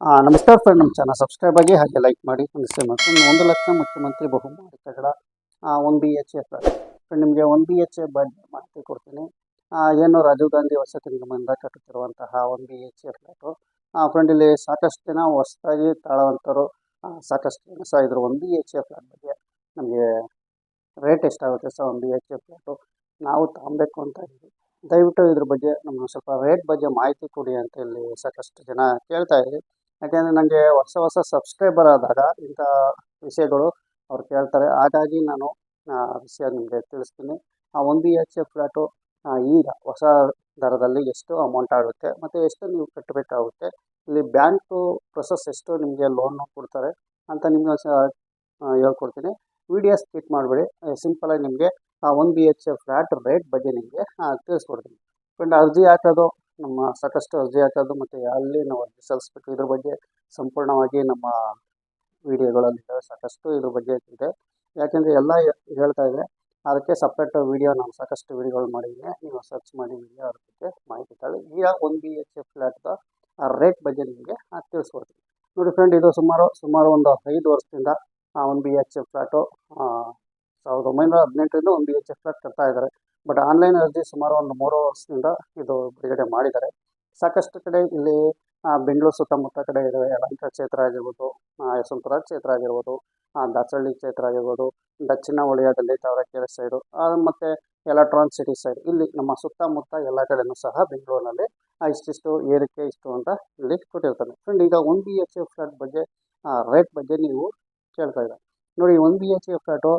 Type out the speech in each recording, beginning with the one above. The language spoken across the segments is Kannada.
ನಮಸ್ಕಾರ ಫ್ರೆಂಡ್, ನಮ್ಮ ಚಾನಲ್ ಸಬ್ಸ್ಕ್ರೈಬ್ ಆಗಿ ಹಾಗೆ ಲೈಕ್ ಮಾಡಿ ಅನಿಸ್ತೇ ಮತ್ತು 1,00,000 ಮುಖ್ಯಮಂತ್ರಿ ಬಹುಮಾನಿತಗಳ 1 BHA ಫ್ಲಾಟ್. ಫ್ರೆಂಡ್, ನಿಮಗೆ 1 BHA ಬಗ್ಗೆ ಮಾಹಿತಿ ಕೊಡ್ತೀನಿ. ಏನು ರಾಜೀವ್ ಗಾಂಧಿ ವಸತಿ ನಿಗಮದಿಂದ ಕಟ್ಟುತ್ತಿರುವಂತಹ 1 BHA ಫ್ಲಾಟು. ಫ್ರೆಂಡ್, ಇಲ್ಲಿ ಸಾಕಷ್ಟು ಜನ ಹೊಸದಾಗಿ ತಾಳುವಂಥವ್ರು, ಸಾಕಷ್ಟು ಜನ ಸಹ ಇದ್ರ 1 BHA ಫ್ಲಾಟ್ ಬಗ್ಗೆ ನಮಗೆ ರೇಟ್ ಎಷ್ಟಾಗುತ್ತೆ ಸರ್ 1 BHA ಫ್ಲಾಟು ನಾವು ತಗೊಬೇಕು ಅಂತ ಇದ್ದೀವಿ, ದಯವಿಟ್ಟು ಇದ್ರ ಬಗ್ಗೆ ನಮಗೆ ಸ್ವಲ್ಪ ರೇಟ್ ಬಗ್ಗೆ ಮಾಹಿತಿ ಕೊಡಿ ಅಂತ ಇಲ್ಲಿ ಸಾಕಷ್ಟು ಜನ ಕೇಳ್ತಾ ಇದ್ದೀವಿ. ಯಾಕೆಂದರೆ ನನಗೆ ಹೊಸ ಸಬ್ಸ್ಕ್ರೈಬರ್ ಆದಾಗ ಇಂಥ ವಿಷಯಗಳು ಅವ್ರು ಕೇಳ್ತಾರೆ. ಹಾಗಾಗಿ ನಾನು ವಿಷಯ ನಿಮಗೆ ತಿಳಿಸ್ತೀನಿ. 1 BHA ಫ್ಲ್ಯಾಟು ಈಗ ಹೊಸ ದರದಲ್ಲಿ ಎಷ್ಟು ಅಮೌಂಟ್ ಆಗುತ್ತೆ ಮತ್ತು ಎಷ್ಟು ನೀವು ಕಟ್ಟಬೇಕಾಗುತ್ತೆ, ಇಲ್ಲಿ ಬ್ಯಾಂಕು ಪ್ರೊಸೆಸ್ ಎಷ್ಟು ನಿಮಗೆ ಲೋನು ಕೊಡ್ತಾರೆ ಅಂತ ನಿಮಗೆ ಸಹ ಹೇಳ್ಕೊಡ್ತೀನಿ. ವಿಡಿಯೋ ಸ್ಕಿಪ್ ಮಾಡಬೇಡಿ. ಸಿಂಪಲಾಗಿ ನಿಮಗೆ 1 BHA ಫ್ಲ್ಯಾಟ್ ರೇಟ್ ಬಗ್ಗೆ ನಿಮಗೆ ತಿಳಿಸ್ಕೊಡ್ತೀನಿ. ಫ್ರೆಂಡ್, ಅರ್ಜಿ ಹಾಕೋದು ಸಾಕಷ್ಟು ಅರ್ಜಿ ಹಾಕೋದು ಮತ್ತು ಅಲ್ಲಿ ನಾವು ಅರ್ಜಿ ಸಲ್ಲಿಸ್ಬೇಕು, ಇದ್ರ ಬಗ್ಗೆ ಸಂಪೂರ್ಣವಾಗಿ ನಮ್ಮ ವಿಡಿಯೋಗಳಲ್ಲಿ ಸಾಕಷ್ಟು ಇದ್ರ ಬಗ್ಗೆ ಇದೆ. ಯಾಕೆಂದರೆ ಎಲ್ಲ ಹೇಳ್ತಾ ಇದೆ, ಅದಕ್ಕೆ ಸಪ್ರೇಟ್ ವಿಡಿಯೋ ನಾನು ಸಾಕಷ್ಟು ವಿಡಿಯೋಗಳು ಮಾಡಿದ್ದೀನಿ. ನೀವು ಸರ್ಚ್ ಮಾಡಿ ವಿಡಿಯೋ ಅದ್ರ ಬಗ್ಗೆ ಮಾಹಿತಿ ತಗೊಳ್ಳಿ. ಈಗ 1 BHA ಫ್ಲ್ಯಾಟ್ದ ರೇಟ್ ಬಗ್ಗೆ ನಿಮಗೆ ತಿಳಿಸ್ಕೊಡ್ತೀನಿ. ನೋಡಿ ಫ್ರೆಂಡ್, ಇದು ಸುಮಾರು ಒಂದು 5 ವರ್ಷದಿಂದ 1 BHA ಫ್ಲ್ಯಾಟು 1918ರಿಂದ 1 BHA ಫ್ಲ್ಯಾಟ್ ಕಟ್ತಾ ಇದ್ದಾರೆ. ಬಟ್ ಆನ್ಲೈನ್ ಅರ್ಜಿ ಸುಮಾರು ಒಂದು 3 ವರ್ಷದಿಂದ ಇದು ಬಿಡುಗಡೆ ಮಾಡಿದ್ದಾರೆ. ಸಾಕಷ್ಟು ಕಡೆ ಇಲ್ಲಿ ಬೆಂಗಳೂರು ಸುತ್ತಮುತ್ತ ಕಡೆ ಇದ್ದಾವೆ. ಯಲಹಂಕ ಕ್ಷೇತ್ರ ಆಗಿರ್ಬೋದು, ಯಶವಂತಪುರ ಕ್ಷೇತ್ರ ಆಗಿರ್ಬೋದು, ದಾಸರಳ್ಳಿ ಕ್ಷೇತ್ರ ಆಗಿರ್ಬೋದು, ದಕ್ಷಿಣ ವಲಯದಲ್ಲಿ ತಾವರೆಕೆರೆ ಸೈಡು ಮತ್ತು ಎಲೆಕ್ಟ್ರಾನ್ ಸಿಟಿ ಸೈಡ್, ಇಲ್ಲಿ ನಮ್ಮ ಸುತ್ತಮುತ್ತ ಎಲ್ಲ ಕಡೆಯೂ ಸಹ ಬೆಂಗಳೂರಿನಲ್ಲಿ ಇಷ್ಟಿಷ್ಟು ಏರಿಕೆ ಇಷ್ಟು ಅಂತ ಇಲ್ಲಿ ಕೊಟ್ಟಿರ್ತಾರೆ. ಫ್ರೆಂಡ್, ಈಗ 1 BHA ಫ್ಲ್ಯಾಟ್ ಬಗ್ಗೆ ರೇಟ್ ಬಗ್ಗೆ ನೀವು ಕೇಳ್ತಾ ಇದ್ದಾರೆ. ನೋಡಿ, 1 BHA ಫ್ಲ್ಯಾಟು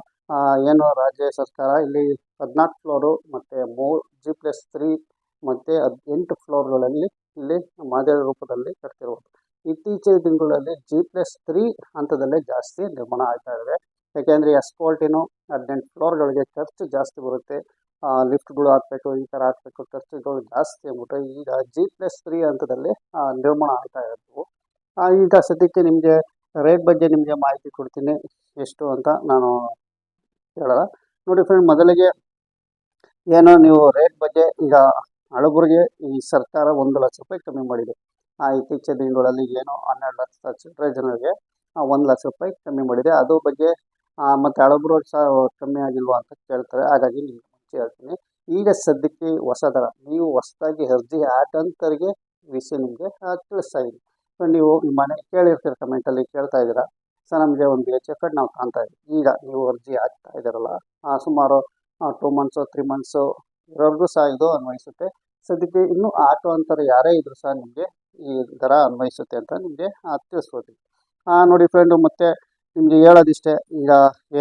ಏನು ರಾಜ್ಯ ಸರ್ಕಾರ ಇಲ್ಲಿ 14 ಫ್ಲೋರು ಮತ್ತು G+3 ಮತ್ತು 8 ಫ್ಲೋರ್ಗಳಲ್ಲಿ ಇಲ್ಲಿ ಮಾದರಿ ರೂಪದಲ್ಲಿ ಕಟ್ತಿರುವುದು. ಇತ್ತೀಚಿನ ದಿನಗಳಲ್ಲಿ G+3 ಹಂತದಲ್ಲೇ ಜಾಸ್ತಿ ನಿರ್ಮಾಣ ಆಗ್ತಾ ಇದೆ. ಯಾಕೆಂದರೆ ಎಸ್ಪಾಲ್ಟಿನೋ 18 ಫ್ಲೋರ್ಗಳಿಗೆ ಖರ್ಚು ಜಾಸ್ತಿ ಬರುತ್ತೆ, ಲಿಫ್ಟ್ಗಳು ಹಾಕಬೇಕು, ಈ ಥರ ಹಾಕಬೇಕು, ಖರ್ಚುಗಳು ಜಾಸ್ತಿ ಆಗ್ಬಿಟ್ಟು ಈಗ G+3 ಹಂತದಲ್ಲಿ ನಿರ್ಮಾಣ ಆಗ್ತಾ ಇರೋದು. ಈಗ ಸದ್ಯಕ್ಕೆ ನಿಮಗೆ ರೇಟ್ ಬಗ್ಗೆ ನಿಮಗೆ ಮಾಹಿತಿ ಕೊಡ್ತೀನಿ ಎಷ್ಟು ಅಂತ ನಾನು ಹೇಳಲ್ಲ. ನೋಡಿ ಫ್ರೆಂಡ್, ಮೊದಲಿಗೆ ಏನು ನೀವು ರೇಟ್ ಬಗ್ಗೆ ಈಗ ಹಳಬರಿಗೆ ಈ ಸರ್ಕಾರ 1 ಲಕ್ಷ ರೂಪಾಯಿ ಕಮ್ಮಿ ಮಾಡಿದೆ. ಇತ್ತೀಚಿನ ದಿನಗಳಲ್ಲಿ ಏನು 12 ಲಕ್ಷ ಚಿಲ್ಲರೆ ಜನರಿಗೆ 1 ಲಕ್ಷ ರೂಪಾಯಿ ಕಮ್ಮಿ ಮಾಡಿದೆ. ಅದು ಬಗ್ಗೆ ಮತ್ತು ಹಳಬರು ಸಹ ಕಮ್ಮಿ ಆಗಿಲ್ವಾ ಅಂತ ಕೇಳ್ತಾರೆ. ಹಾಗಾಗಿ ನಿಮಗೆ ಮುಂಚೆ ಹೇಳ್ತೀನಿ. ಈಗ ಸದ್ಯಕ್ಕೆ ಹೊಸ ದರ, ನೀವು ಹೊಸದಾಗಿ ಅರ್ಜಿ ಹಾಕಂತರಿಗೆ ವಿಷಯ ನಿಮಗೆ ತಿಳಿಸ್ತಾ ಇದ್ದೀನಿ. ನೀವು ನಿಮ್ಮ ಮನೆ ಕೇಳಿರ್ತೀರ, ಕಮೆಂಟಲ್ಲಿ ಕೇಳ್ತಾ ಇದ್ದೀರಾ, ಸರ್ ನಮಗೆ 1 BHA ಫ್ಲ್ಯಾಟ್ ನಾವು ಕಾಣ್ತಾ ಇದ್ದೀವಿ. ಈಗ ನೀವು ಅರ್ಜಿ ಹಾಕ್ತಾ ಇದ್ದಾರಲ್ಲ, ಸುಮಾರು 2 ಮಂತ್ಸು 3 ಮಂತ್ಸು ಇರೋರ್ಗೂ ಸಹ ಇದು ಅನ್ವಯಿಸುತ್ತೆ. ಸದ್ಯಕ್ಕೆ ಇನ್ನೂ ಆಟೋ ಅಂತಾರೆ ಯಾರೇ ಇದ್ದರೂ ಸಹ ನಿಮಗೆ ಈ ದರ ಅನ್ವಯಿಸುತ್ತೆ ಅಂತ ನಿಮಗೆ ತಿಳಿಸ್ಕೊಡ್ತೀನಿ. ನೋಡಿ ಫ್ರೆಂಡು, ಮತ್ತು ನಿಮಗೆ ಹೇಳೋದಿಷ್ಟೇ. ಈಗ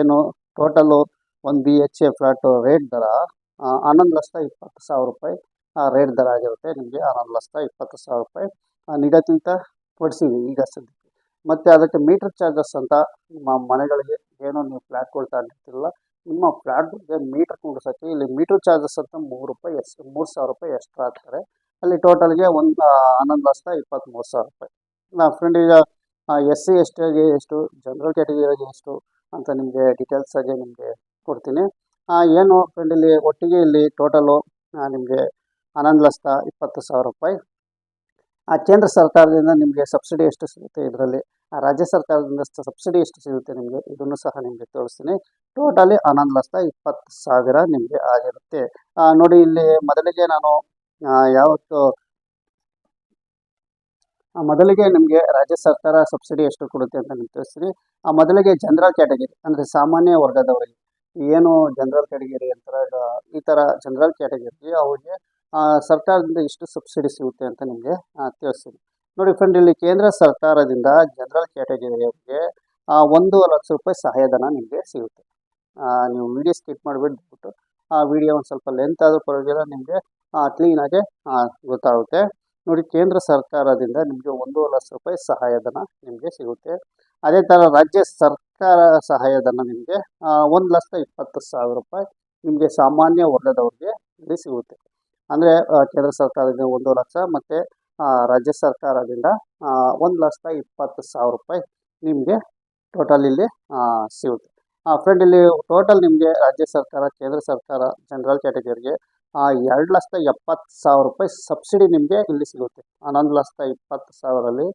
ಏನು ಟೋಟಲು 1 BHA ಫ್ಲ್ಯಾಟು ರೇಟ್ ದರ 11,20,000 ರೂಪಾಯಿ ರೇಟ್ ದರ ಆಗಿರುತ್ತೆ. ನಿಮಗೆ 11,20,000 ರೂಪಾಯಿ ನಿಗದಿತ ಪಡಿಸಿದ್ದೀವಿ ಈಗ ಸದ್ಯಕ್ಕೆ. ಮತ್ತು ಅದಕ್ಕೆ ಮೀಟ್ರ್ ಚಾರ್ಜಸ್ ಅಂತ ನಿಮ್ಮ ಮನೆಗಳಿಗೆ ಏನು ನೀವು ಫ್ಲ್ಯಾಟ್ಗಳು ತಗೊಂಡಿರ್ತಿರಲ್ಲ, ನಿಮ್ಮ ಫ್ಲ್ಯಾಟ್ ಬಗ್ಗೆ ಮೀಟ್ರ್ ಕೂಡಿಸೋಕ್ಕೆ ಇಲ್ಲಿ ಮೀಟ್ರ್ ಚಾರ್ಜಸ್ ಅಂತ 3,000 ರೂಪಾಯಿ ಎಕ್ಸ್ಟ್ರಾ ಹಾಕ್ತಾರೆ. ಅಲ್ಲಿ ಟೋಟಲ್ಗೆ 11,23,000 ರೂಪಾಯಿ. ಫ್ರೆಂಡ್, ಈಗ SC STಗೆ ಎಷ್ಟು, ಜನರಲ್ ಕ್ಯಾಟಗರಿಗೆ ಎಷ್ಟು ಅಂತ ನಿಮಗೆ ಡೀಟೇಲ್ಸ್ ಆಗಿ ನಿಮಗೆ ಕೊಡ್ತೀನಿ. ಏನು ಫ್ರೆಂಡ್, ಇಲ್ಲಿ ಒಟ್ಟಿಗೆ ಇಲ್ಲಿ ಟೋಟಲು ನಿಮಗೆ 11,20,000 ರೂಪಾಯಿ. ಕೇಂದ್ರ ಸರ್ಕಾರದಿಂದ ನಿಮಗೆ ಸಬ್ಸಿಡಿ ಎಷ್ಟು ಸಿಗುತ್ತೆ, ಇದರಲ್ಲಿ ರಾಜ್ಯ ಸರ್ಕಾರದಿಂದ ಸಬ್ಸಿಡಿ ಎಷ್ಟು ಸಿಗುತ್ತೆ ನಿಮಗೆ, ಇದನ್ನು ಸಹ ನಿಮಗೆ ತೋರಿಸ್ತೀನಿ. ಟೋಟಲಿ 11,20,000 ನಿಮಗೆ ಆಗಿರುತ್ತೆ. ನೋಡಿ, ಇಲ್ಲಿ ಮೊದಲಿಗೆ ನಾನು ಮೊದಲಿಗೆ ನಿಮಗೆ ರಾಜ್ಯ ಸರ್ಕಾರ ಸಬ್ಸಿಡಿ ಎಷ್ಟು ಕೊಡುತ್ತೆ ಅಂತ ನಿಮ್ಗೆ ತಿಳಿಸ್ತೀನಿ. ಮೊದಲಿಗೆ ಜನರಲ್ ಕ್ಯಾಟಗರಿ ಅಂದರೆ ಸಾಮಾನ್ಯ ವರ್ಗದವರಿಗೆ, ಏನು ಜನರಲ್ ಕ್ಯಾಟಗರಿ ಅಂತಾರೆ, ಈ ಥರ ಜನರಲ್ ಕ್ಯಾಟಗರಿಗೆ ಅವ್ರಿಗೆ ಸರ್ಕಾರದಿಂದ ಎಷ್ಟು ಸಬ್ಸಿಡಿ ಸಿಗುತ್ತೆ ಅಂತ ನಿಮಗೆ ತಿಳಿಸ್ತೀನಿ. ನೋಡಿ ಫ್ರೆಂಡ್, ಇಲ್ಲಿ ಕೇಂದ್ರ ಸರ್ಕಾರದಿಂದ ಜನರಲ್ ಕ್ಯಾಟಗರಿಯವರಿಗೆ 1 ಲಕ್ಷ ರೂಪಾಯಿ ಸಹಾಯಧನ ನಿಮಗೆ ಸಿಗುತ್ತೆ. ನೀವು ವಿಡಿಯೋ ಸ್ಕಿಪ್ ಮಾಡಿಬಿಟ್ಟು ವಿಡಿಯೋ ಒಂದು ಸ್ವಲ್ಪ ಲೆಂತ್ ಆದರೂ ಪರವಾಗಿಲ್ಲ, ನಿಮಗೆ ಕ್ಲೀನಾಗೆ ಗೊತ್ತಾಗುತ್ತೆ. ನೋಡಿ, ಕೇಂದ್ರ ಸರ್ಕಾರದಿಂದ ನಿಮಗೆ 1 ಲಕ್ಷ ರೂಪಾಯಿ ಸಹಾಯಧನ ನಿಮಗೆ ಸಿಗುತ್ತೆ. ಅದೇ ಥರ ರಾಜ್ಯ ಸರ್ಕಾರ ಸಹಾಯಧನ ನಿಮಗೆ 1,20,000 ರೂಪಾಯಿ ನಿಮಗೆ ಸಾಮಾನ್ಯ ವರ್ಗದವ್ರಿಗೆ ಇಲ್ಲಿ ಸಿಗುತ್ತೆ. ಅಂದರೆ ಕೇಂದ್ರ ಸರ್ಕಾರದಿಂದ 1 ಲಕ್ಷ ಮತ್ತು ರಾಜ್ಯ ಸರ್ಕಾರದಿಂದ 1,20,000 ರೂಪಾಯಿ ನಿಮಗೆ ಟೋಟಲ್ ಇಲ್ಲಿ ಸಿಗುತ್ತೆ. ಫ್ರೆಂಡ್, ಇಲ್ಲಿ ಟೋಟಲ್ ನಿಮಗೆ ರಾಜ್ಯ ಸರ್ಕಾರ, ಕೇಂದ್ರ ಸರ್ಕಾರ ಜನರಲ್ ಕ್ಯಾಟಗರಿಗೆ 2,70,000 ರೂಪಾಯಿ ಸಬ್ಸಿಡಿ ನಿಮಗೆ ಇಲ್ಲಿ ಸಿಗುತ್ತೆ. 11,20,000ರಲ್ಲಿ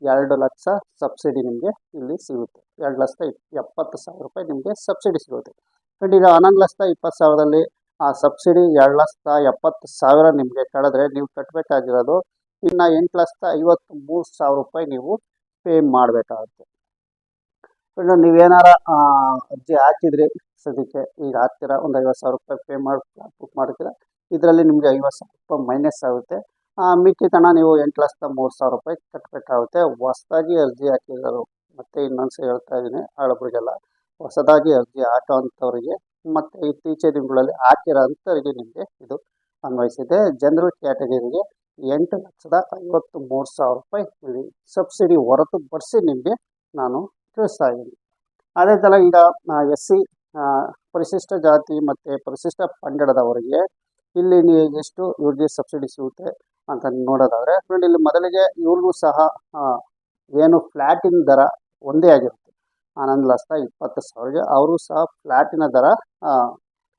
2 ಲಕ್ಷ ಸಬ್ಸಿಡಿ ನಿಮಗೆ ಇಲ್ಲಿ ಸಿಗುತ್ತೆ. 2,70,000 ನಿಮಗೆ ಸಬ್ಸಿಡಿ ಸಿಗುತ್ತೆ. ಫ್ರೆಂಡ್ ಈಗ 11,20,000ದಲ್ಲಿ ಆ ಸಬ್ಸಿಡಿ 2,70,000 ನಿಮಗೆ ಕಳೆದ್ರೆ ನೀವು ಕಟ್ಟಬೇಕಾಗಿರೋದು ಇನ್ನು 8,53,000 ನೀವು ಪೇ ಮಾಡಬೇಕಾಗುತ್ತೆ. ಫ್ರೆಂಡ್ ನೀವೇನಾರ ಅರ್ಜಿ ಹಾಕಿದ್ರಿ, ಸದ್ಯಕ್ಕೆ ಈಗ ಹಾಕ್ತೀರಾ, ಒಂದು 50,000 ಪೇ ಮಾಡಿ ಬುಕ್ ಮಾಡ್ತೀರಾ, ಇದರಲ್ಲಿ ನಿಮಗೆ 50,000 ಮೈನಸ್ ಆಗುತ್ತೆ. ಮಿಕ್ಕಿತನ ನೀವು 8,03,000 ಕಟ್ಟಬೇಕಾಗುತ್ತೆ. ಹೊಸದಾಗಿ ಅರ್ಜಿ ಹಾಕಿರೋರು, ಮತ್ತೆ ಇನ್ನೊಂದ್ಸರಿ ಹೇಳ್ತಾ ಇದ್ದೀನಿ ಹಳಬ್ರಿಗೆಲ್ಲ, ಹೊಸದಾಗಿ ಅರ್ಜಿ ಹಾಕೋ ಅಂಥವ್ರಿಗೆ ಮತ್ತು ಇತ್ತೀಚಿನ ದಿನಗಳಲ್ಲಿ ಹಾಕಿರೋ ಅಂಥವ್ರಿಗೆ ನಿಮಗೆ ಇದು ಅನ್ವಯಿಸಿದೆ. ಜನರಲ್ ಕ್ಯಾಟಗರಿಗೆ 8,53,000 ಇಲ್ಲಿ ಸಬ್ಸಿಡಿ ಹೊರತುಪಡಿಸಿ ನಿಮಗೆ ನಾನು ತಿಳಿಸ್ತಾ ಇದ್ದೀನಿ. ಅದೇ ಥರ ಈಗ SC ಪರಿಶಿಷ್ಟ ಜಾತಿ ಮತ್ತು ಪರಿಶಿಷ್ಟ ಪಂಗಡದವರಿಗೆ ಇಲ್ಲಿ ನೀವು ಎಷ್ಟು ಇವ್ರಿಗೆ ಸಬ್ಸಿಡಿ ಸಿಗುತ್ತೆ ಅಂತ ನೋಡೋದಾದರೆ, ಫ್ರೆಂಡ್ ಇಲ್ಲಿ ಮೊದಲಿಗೆ ಇವ್ರಿಗೂ ಸಹ ಏನು ಫ್ಲ್ಯಾಟಿನ ದರ ಒಂದೇ ಆಗಿರುತ್ತೆ. 11,20,000 ಅವರು ಸಹ ಫ್ಲ್ಯಾಟಿನ ದರ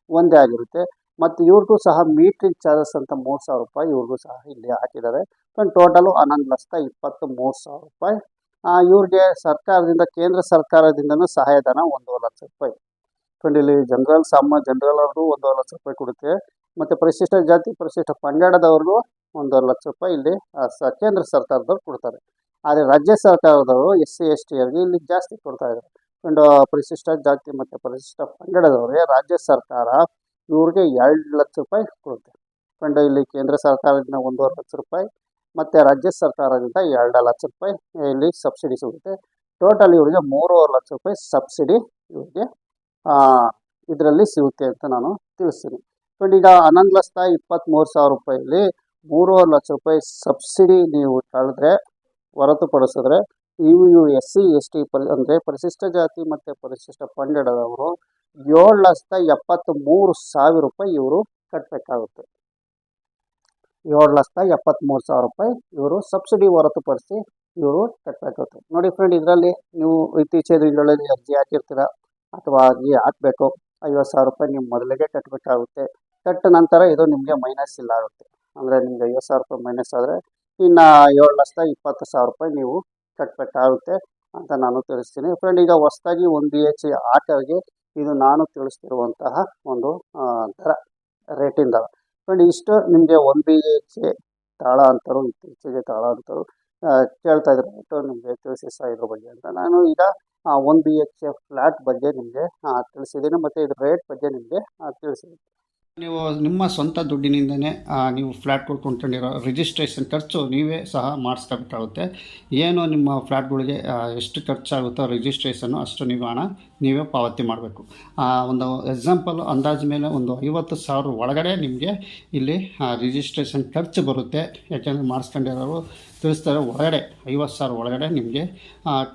ಒಂದೇ ಆಗಿರುತ್ತೆ. ಮತ್ತು ಇವ್ರಿಗೂ ಸಹ ಮೀಟ್ರಿಂಗ್ ಚಾರ್ಜಸ್ ಅಂತ 3,000 ಇವ್ರಿಗೂ ಸಹ ಇಲ್ಲಿ ಹಾಕಿದ್ದಾರೆ. Friend total 11,23,000. ಇವ್ರಿಗೆ ಸರ್ಕಾರದಿಂದ, ಕೇಂದ್ರ ಸರ್ಕಾರದಿಂದನೂ ಸಹಾಯಧನ 1,50,000 ರೂಪಾಯಿ. ಫ್ರೆಂಡ್ ಇಲ್ಲಿ ಜನರಲ್ ಅವ್ರಿಗೂ 1,50,000 ರೂಪಾಯಿ ಕೊಡುತ್ತೆ. ಮತ್ತು ಪರಿಶಿಷ್ಟ ಜಾತಿ ಪರಿಶಿಷ್ಟ ಪಂಗಡದವ್ರಿಗೂ 1,50,000 ರೂಪಾಯಿ ಇಲ್ಲಿ ಕೇಂದ್ರ ಸರ್ಕಾರದವ್ರು ಕೊಡ್ತಾರೆ. ಆದರೆ ರಾಜ್ಯ ಸರ್ಕಾರದವರು SC ST ಅವರಿಗೆ ಇಲ್ಲಿ ಜಾಸ್ತಿ ಕೊಡ್ತಾ ಇದ್ದಾರೆ. ಫ್ರೆಂಡ್ ಪರಿಶಿಷ್ಟ ಜಾತಿ ಮತ್ತು ಪರಿಶಿಷ್ಟ ಪಂಗಡದವರಿಗೆ ರಾಜ್ಯ ಸರ್ಕಾರ ಇವ್ರಿಗೆ 2,00,000 ರೂಪಾಯಿ ಕೊಡುತ್ತೆ. ಫ್ರೆಂಡ್ ಇಲ್ಲಿ ಕೇಂದ್ರ ಸರ್ಕಾರದಿಂದ 1,50,000 ರೂಪಾಯಿ ಮತ್ತು ರಾಜ್ಯ ಸರ್ಕಾರದಿಂದ 2,00,000 ರೂಪಾಯಿ ಇಲ್ಲಿ ಸಬ್ಸಿಡಿ ಸಿಗುತ್ತೆ. ಟೋಟಲ್ ಇವರಿಗೆ 3,50,000 ರೂಪಾಯಿ ಸಬ್ಸಿಡಿ ಇವರಿಗೆ ಇದರಲ್ಲಿ ಸಿಗುತ್ತೆ ಅಂತ ನಾನು ತಿಳಿಸ್ತೀನಿ. ಫ್ರೆಂಡ್ ಈಗ 11,23,000 ರೂಪಾಯಲ್ಲಿ 3,50,000 ರೂಪಾಯಿ ಸಬ್ಸಿಡಿ ನೀವು ಕಳೆದ್ರೆ, ಹೊರತುಪಡಿಸಿದ್ರೆ ಇವು SC ST ಅಂದರೆ ಪರಿಶಿಷ್ಟ ಜಾತಿ ಮತ್ತು ಪರಿಶಿಷ್ಟ ಪಂಗಡದವರು 7,73,000 ರೂಪಾಯಿ ಇವರು ಕಟ್ಟಬೇಕಾಗುತ್ತೆ. 7,73,000 ರೂಪಾಯಿ ಇವರು ಸಬ್ಸಿಡಿ ಹೊರತುಪಡಿಸಿ ಇವರು ಕಟ್ಟಬೇಕಾಗುತ್ತೆ. ನೋಡಿ ಫ್ರೆಂಡ್, ಇದರಲ್ಲಿ ನೀವು ಇತ್ತೀಚಿನ ದಿನಗಳಲ್ಲಿ ಅರ್ಜಿ ಹಾಕಿರ್ತೀರ ಅಥವಾ ಅರ್ಜಿ ಹಾಕಬೇಕು, 50,000 ರೂಪಾಯಿ ನೀವು ಮೊದಲಿಗೆ ಕಟ್ಟಬೇಕಾಗುತ್ತೆ. ಕಟ್ಟ ನಂತರ ಇದು ನಿಮಗೆ ಮೈನಸ್ ಇಲ್ಲ ಆಗುತ್ತೆ. ಅಂದರೆ ನಿಮಗೆ 50,000 ರೂಪಾಯಿ ಮೈನಸ್ ಆದರೆ ಇನ್ನು 7,20,000 ರೂಪಾಯಿ ನೀವು ಕಟ್ಟಬೇಕಾಗುತ್ತೆ ಅಂತ ನಾನು ತಿಳಿಸ್ತೀನಿ. ಫ್ರೆಂಡ್ ಈಗ ಹೊಸದಾಗಿ 1 BHK ಆಟೋಗೆ ಇದು ನಾನು ತಿಳಿಸ್ತಿರುವಂತಹ ಒಂದು ದರ, ರೇಟಿನ ದರ. ಫ್ರೆಂಡ್ ಇಷ್ಟು ನಿಮಗೆ 1 BHK ತಾಳ ಅಂತರು, ಇತ್ತೀಚೆಗೆ ತಾಳ ಅಂತರು ಕೇಳ್ತಾ ಇದ್ರು, ನಿಮಗೆ ತಿಳಿಸಿಸ್ತಾ ಇದ್ರ ಬಗ್ಗೆ ಅಂತ ನಾನು ಈಗ 1 BHK ಫ್ಲ್ಯಾಟ್ ಬಗ್ಗೆ ನಿಮಗೆ ತಿಳಿಸಿದ್ದೀನಿ ಮತ್ತು ಇದ್ರ ರೇಟ್ ಬಗ್ಗೆ ನಿಮಗೆ ತಿಳಿಸಿದ್ದೀನಿ. ನೀವು ನಿಮ್ಮ ಸ್ವಂತ ದುಡ್ಡಿನಿಂದನೇ ನೀವು ಫ್ಲ್ಯಾಟ್ಗಳು ಕೊಂಡ್ಕೊಂಡಿರೋ ರಿಜಿಸ್ಟ್ರೇಷನ್ ಖರ್ಚು ನೀವೇ ಸಹ ಮಾಡಿಸ್ಕೋಬೇಕಾಗುತ್ತೆ. ಏನು ನಿಮ್ಮ ಫ್ಲ್ಯಾಟ್ಗಳಿಗೆ ಎಷ್ಟು ಖರ್ಚಾಗುತ್ತೋ ರಿಜಿಸ್ಟ್ರೇಷನ್ನು ಅಷ್ಟು ನೀವು ಹಣ ನೀವೇ ಪಾವತಿ ಮಾಡಬೇಕು. ಒಂದು ಎಕ್ಸಾಂಪಲ್ ಅಂದಾಜು ಮೇಲೆ ಒಂದು 50,000 ಒಳಗಡೆ ನಿಮಗೆ ಇಲ್ಲಿ ರಿಜಿಸ್ಟ್ರೇಷನ್ ಖರ್ಚು ಬರುತ್ತೆ. ಯಾಕೆಂದರೆ ಮಾಡಿಸ್ಕೊಂಡಿರೋರು ತಿಳಿಸ್ತಾರೆ, ಒಳಗಡೆ 50,000 ಒಳಗಡೆ ನಿಮಗೆ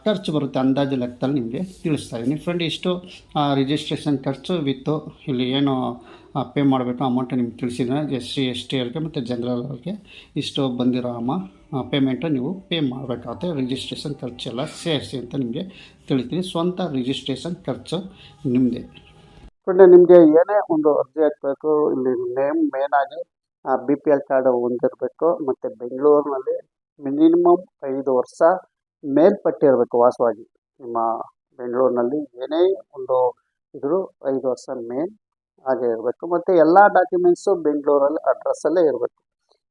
ಖರ್ಚು ಬರುತ್ತೆ, ಅಂದಾಜು ಲೆಕ್ಕದಲ್ಲಿ ನಿಮಗೆ ತಿಳಿಸ್ತಾ ಇದ್ದೀನಿ. ಫ್ರೆಂಡ್ ಇಷ್ಟು ರಿಜಿಸ್ಟ್ರೇಷನ್ ಖರ್ಚು ವಿತ್ತು ಇಲ್ಲಿ ಏನು ಪೇ ಮಾಡಬೇಕು ಅಮೌಂಟು ನಿಮ್ಗೆ ತಿಳಿಸಿದ್ರೆ SC ST ಅವ್ರಿಗೆ ಮತ್ತು ಜನರಲ್ ಅವ್ರಿಗೆ ಇಷ್ಟು ಬಂದಿರೋ ಪೇಮೆಂಟು ನೀವು ಪೇ ಮಾಡಬೇಕಾಗುತ್ತೆ. ರಿಜಿಸ್ಟ್ರೇಷನ್ ಖರ್ಚೆಲ್ಲ ಸೇರಿಸಿ ಅಂತ ನಿಮಗೆ ತಿಳಿತೀನಿ. ಸ್ವಂತ ರಿಜಿಸ್ಟ್ರೇಷನ್ ಖರ್ಚು ನಿಮ್ಮದೇ. ಫ್ರೆಂಡ್ ನಿಮಗೆ ಏನೇ ಒಂದು ಅರ್ಜಿ ಹಾಕಬೇಕು, ಇಲ್ಲಿ ಮೇನಾಗಿ BPL ಕಾರ್ಡ್ ಹೊಂದಿರಬೇಕು ಮತ್ತು ಬೆಂಗಳೂರಿನಲ್ಲಿ ಮಿನಿಮಮ್ 5 ವರ್ಷ ಮೇಲ್ಪಟ್ಟಿರಬೇಕು ವಾಸವಾಗಿ. ನಿಮ್ಮ ಬೆಂಗಳೂರಿನಲ್ಲಿ ಏನೇ ಒಂದು ಇದ್ರೂ 5 ವರ್ಷ ಹಾಗೆ ಇರಬೇಕು. ಮತ್ತು ಎಲ್ಲ ಡಾಕ್ಯುಮೆಂಟ್ಸು ಬೆಂಗಳೂರಲ್ಲಿ ಅಡ್ರೆಸ್ಸಲ್ಲೇ ಇರಬೇಕು.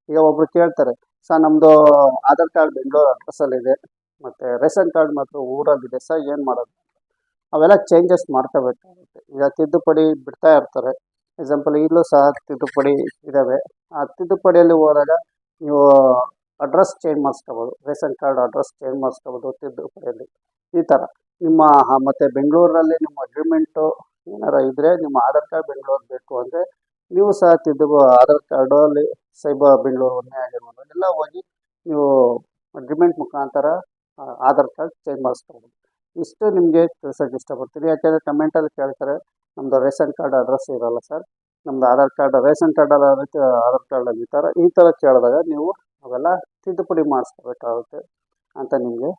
ಈಗ ಒಬ್ಬರು ಕೇಳ್ತಾರೆ, ಸರ್ ನಮ್ಮದು ಆಧಾರ್ ಕಾರ್ಡ್ ಬೆಂಗಳೂರು ಅಡ್ರೆಸ್ಸಲ್ಲಿದೆ ಮತ್ತು ರೇಷನ್ ಕಾರ್ಡ್ ಮಾತ್ರ ಊರಲ್ಲಿದೆ ಸರ್, ಏನು ಮಾಡೋದು? ಅವೆಲ್ಲ ಚೇಂಜಸ್ ಮಾಡ್ಕೋಬೇಕಾಗುತ್ತೆ. ಈಗ ತಿದ್ದುಪಡಿ ಬಿಡ್ತಾ ಇರ್ತಾರೆ. ಎಕ್ಸಾಂಪಲ್ ಈಗಲೂ ಸಹ ತಿದ್ದುಪಡಿ ಇದ್ದಾವೆ. ಆ ತಿದ್ದುಪಡಿಯಲ್ಲಿ ಹೋದಾಗ ನೀವು ಅಡ್ರೆಸ್ ಚೇಂಜ್ ಮಾಡಿಸ್ಕೋಬೋದು, ರೇಷನ್ ಕಾರ್ಡ್ ಅಡ್ರೆಸ್ ಚೇಂಜ್ ಮಾಡಿಸ್ಕೋಬೋದು ತಿದ್ದುಪಡಿಯಲ್ಲಿ. ಈ ಥರ ನಿಮ್ಮ ಮತ್ತು ಬೆಂಗಳೂರಲ್ಲಿ ನಿಮ್ಮ ಅಗ್ರಿಮೆಂಟು ಏನಾರು ಇದ್ದರೆ, ನಿಮ್ಮ ಆಧಾರ್ ಕಾರ್ಡ್ ಬೆಂಗಳೂರು ಬೇಕು ಅಂದರೆ ನೀವು ಸಹ ಆಧಾರ್ ಕಾರ್ಡಲ್ಲಿ ಸೈಬರ್ ಬೆಂಗಳೂರು ಒಂದೇ ಆಗಿರ್ಬೋದು, ಎಲ್ಲ ಹೋಗಿ ನೀವು ಅಗ್ರಿಮೆಂಟ್ ಮುಖಾಂತರ ಆಧಾರ್ ಕಾರ್ಡ್ ಚೇಂಜ್ ಮಾಡಿಸ್ಕೋಬೋದು. ಇಷ್ಟು ನಿಮಗೆ ತಿಳಿಸೋಕ್ಕೆ ಇಷ್ಟಪಡ್ತೀನಿ. ಯಾಕೆಂದರೆ ಕಮೆಂಟಲ್ಲಿ ಕೇಳ್ತಾರೆ, ನಮ್ಮದು ರೇಷನ್ ಕಾರ್ಡ್ ಅಡ್ರೆಸ್ ಇರೋಲ್ಲ ಸರ್, ನಮ್ಮದು ಆಧಾರ್ ಕಾರ್ಡ್ ರೇಷನ್ ಕಾರ್ಡಲ್ಲಿ ಆಧಾರ್ ಕಾರ್ಡಲ್ಲಿ ಈ ಥರ ಕೇಳಿದಾಗ ನೀವು ಅವೆಲ್ಲ ತಿದ್ದುಪಡಿ ಮಾಡಿಸ್ಕೋಬೇಕಾಗುತ್ತೆ ಅಂತ ನಿಮಗೆ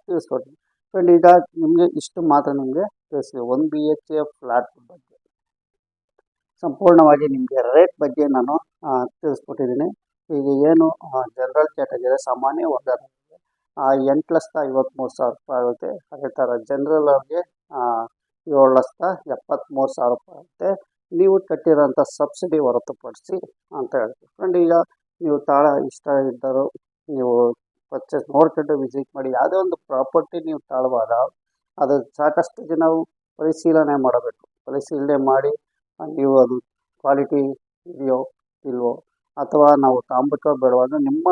ತಿಳಿಸ್ಕೊಡ್ತೀನಿ. ಫ್ರೆಂಡ್ ಈಗ ನಿಮಗೆ ಇಷ್ಟು ಮಾತ್ರ ನಿಮಗೆ ತಿಳಿಸ್ತೀವಿ 1 BHK ಫ್ಲ್ಯಾಟ್ ಬಗ್ಗೆ ಸಂಪೂರ್ಣವಾಗಿ ನಿಮಗೆ ರೇಟ್ ಬಗ್ಗೆ ನಾನು ತಿಳಿಸ್ಕೊಟ್ಟಿದ್ದೀನಿ. ಈಗ ಏನು ಜನರಲ್ ಕ್ಯಾಟಗರಿ ಸಾಮಾನ್ಯ ವರ್ಗದವರಿಗೆ 8,53,000 ಆಗುತ್ತೆ. ಅದೇ ಥರ ಜನರಲ್ ಅವ್ರಿಗೆ 7,73,000 ಆಗುತ್ತೆ. ನೀವು ಕಟ್ಟಿರೋಂಥ ಸಬ್ಸಿಡಿ ಹೊರತುಪಡಿಸಿ ಅಂತ ಹೇಳ್ತೀವಿ ಫ್ರೆಂಡ್. ಈಗ ನೀವು ತಾಳ ಇಷ್ಟ ಇದ್ದರು ನೀವು ಪರ್ಚೇಸ್ ನೋಡ್ಕೊಂಡು ವಿಸಿಟ್ ಮಾಡಿ. ಯಾವುದೇ ಒಂದು ಪ್ರಾಪರ್ಟಿ ನೀವು ತಾಳುವಾಗ ಅದು ಸಾಕಷ್ಟು ದಿನ ಪರಿಶೀಲನೆ ಮಾಡಬೇಕು. ಪರಿಶೀಲನೆ ಮಾಡಿ ನೀವು ಅದು ಕ್ವಾಲಿಟಿ ಇದೆಯೋ ಇಲ್ವೋ, ಅಥವಾ ನಾವು ತಾಂಬಬೇಕೋ ಬೇಡವಾದ ನಿಮ್ಮ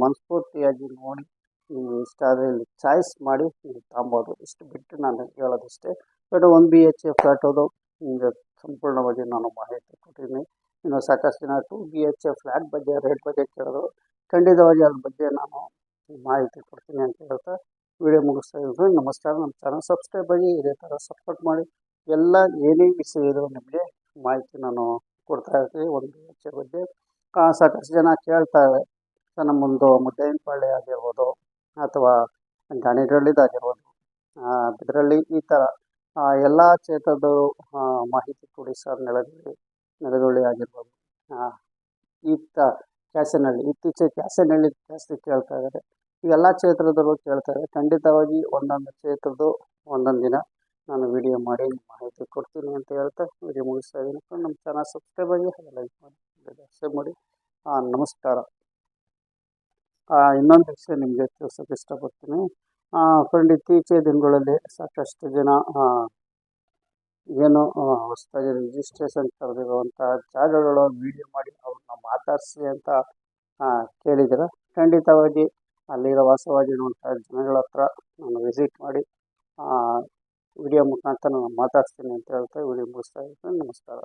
ಮನಸ್ಫೂರ್ತಿಯಾಗಿ ನೋಡಿ ನೀವು ಇಷ್ಟ ಆದರೆ ಇಲ್ಲಿ ಚಾಯ್ಸ್ ಮಾಡಿ ನೀವು ತಾಂಬೋದು. ಇಷ್ಟು ಬಿಟ್ಟು ನಾನು ಹೇಳೋದಿಷ್ಟೇ. ಬಟ್ 1 BHK ಫ್ಲ್ಯಾಟೋದು ನಿಮಗೆ ಸಂಪೂರ್ಣವಾಗಿ ನಾನು ಮಾಹಿತಿ ಕೊಟ್ಟಿದ್ದೀನಿ. ಇನ್ನು ಸಾಕಷ್ಟು ಜನ 2 BHK ಫ್ಲ್ಯಾಟ್ ಬಗ್ಗೆ ರೇಟ್ ಬಗ್ಗೆ ಕೇಳಿದ್ರು. ಖಂಡಿತವಾಗಿ ಅದ್ರ ಬಗ್ಗೆ ನಾನು ಮಾಹಿತಿ ಕೊಡ್ತೀನಿ ಅಂತ ಹೇಳ್ತಾ ವಿಡಿಯೋ ಮುಗಿಸ್ತಾ ಇದ್ದೀನಿ. ನಮಸ್ಕಾರ. ನಮ್ಮ ಚಾನಲ್ ಸಬ್ಸ್ಕ್ರೈಬ್ ಆಗಿ ಇದೇ ಥರ ಸಪೋರ್ಟ್ ಮಾಡಿ. ಎಲ್ಲ ಏನೇ ವಿಷಯ ಇದ್ರೂ ನಿಮಗೆ ಮಾಹಿತಿ ನಾನು ಕೊಡ್ತಾ ಇರ್ತೀನಿ 1 BHK ಬಗ್ಗೆ. ಸಾಕಷ್ಟು ಜನ ಕೇಳ್ತಾರೆ ಸರ್, ನಮ್ಮೊಂದು ಮುದ್ದೇನಪಾಳ್ಯ ಆಗಿರ್ಬೋದು ಅಥವಾ ಗಾಣಿಗಳ್ಳಿದಾಗಿರ್ಬೋದು, ಇದರಲ್ಲಿ ಈ ಥರ ಎಲ್ಲ ಕ್ಷೇತ್ರದ್ದು ಮಾಹಿತಿ ಕೊಡಿ ಸರ್. ನೆಲಗಳ್ಳಿ ಆಗಿರ್ಬೋದು, ಈ ಕ್ಯಾಸನಹಳ್ಳಿ, ಇತ್ತೀಚೆಗೆ ಕ್ಯಾಸನಹಳ್ಳಿ ಜಾಸ್ತಿ ಕೇಳ್ತಾ ಇದ್ದಾರೆ. ಇವೆಲ್ಲ ಕ್ಷೇತ್ರದವರು ಕೇಳ್ತಾ ಇದ್ದಾರೆ. ಖಂಡಿತವಾಗಿ ಒಂದೊಂದು ಕ್ಷೇತ್ರದ್ದು ಒಂದೊಂದು ದಿನ ನಾನು ವಿಡಿಯೋ ಮಾಡಿ ಮಾಹಿತಿ ಕೊಡ್ತೀನಿ ಅಂತ ಹೇಳ್ತಾ ವಿಡಿಯೋ ಮುಗಿಸ್ತಾ ಇದ್ದೀನಿ. ನಮ್ಮ ಚಾನಲ್ ಸಬ್ಸ್ಕ್ರೈಬ್ ಆಗಿ ಲೈಕ್ ಮಾಡಿ ಶೇರ್ ಮಾಡಿ. ನಮಸ್ಕಾರ. ಇನ್ನೊಂದು ವಿಷಯ ನಿಮಗೆ ತಿಳಿಸೋಕೆ ಇಷ್ಟಪಡ್ತೀನಿ ಫ್ರೆಂಡ್. ಇತ್ತೀಚಿನ ದಿನಗಳಲ್ಲಿ ಸಾಕಷ್ಟು ಜನ ಏನು ಹೊಸದಾಗಿ ರಿಜಿಸ್ಟ್ರೇಷನ್ ಕರೆದಿರುವಂಥ ಜಾಗಗಳ ವಿಡಿಯೋ ಮಾಡಿ ಅವ್ರನ್ನ ಮಾತಾಡಿಸಿ ಅಂತ ಕೇಳಿದ್ದೀರ. ಖಂಡಿತವಾಗಿ ಅಲ್ಲಿರೋ ವಾಸವಾಗಿರುವಂಥ ಜನಗಳ ಹತ್ರ ನಾನು ವಿಸಿಟ್ ಮಾಡಿ ವಿಡಿಯೋ ಮುಖಾಂತರ ನಾನು ಮಾತಾಡ್ತೀನಿ ಅಂತ ಹೇಳ್ತಾ ವಿಡಿಯೋ ಮುಗಿಸ್ತಾ ಇದ್ದೀನಿ. ನಮಸ್ಕಾರ.